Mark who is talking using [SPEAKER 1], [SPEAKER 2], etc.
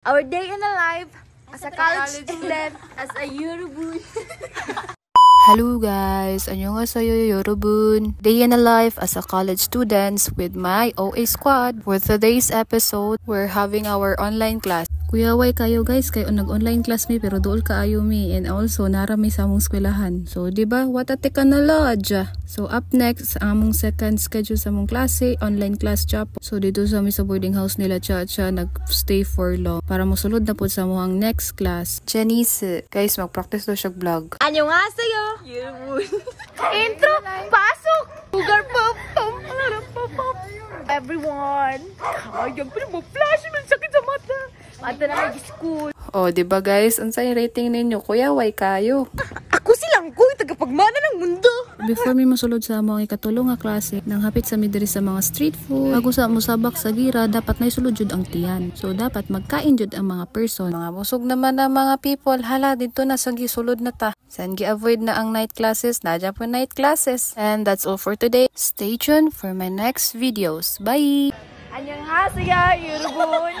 [SPEAKER 1] Our day in a life as a college student, as a Eurobun.
[SPEAKER 2] Hello guys, annyeonghaseyo Yorobun. Day in a life as a college students with my OA squad. For today's episode, we're having our online class. Kuyaway kayo guys, kayo nag-online class mi pero dool kaayo mi and also narami sa among eskwelahan. So diba, what a technology. So up next, ang among second schedule sa among klase, online class chap. So dito sa mi sa boarding house nila Chacha, nag-stay for long para mosulod na po sa among next class. Janice, guys, mag-practice daw siya vlog.
[SPEAKER 1] Annyeonghaseyo Eurobun. Intro, pasok! Sugar pop, pop. Everyone, kaya pa mo flash, may sakit sa mata. Mata na nag-school.
[SPEAKER 2] Oh, diba guys, unsay rating ninyo? Kuyaway kayo.
[SPEAKER 1] Ako silang ko'y tagapagmana ng mundo.
[SPEAKER 2] Before mi mosulod sa mga ikatulong nga klase, nang hapit sa midiri sa mga street food, bago sa musabak sa gira, dapat naisulod jud ang tiyan. So dapat magkain jud ang mga person. Mga busog naman ang mga people, hala dito na sa gisulod na ta. San gi-avoid na ang night classes, nadya po night classes. And that's all for today. Stay tuned for my next videos. Bye!
[SPEAKER 1] Annyeonghaseyo Eurobun.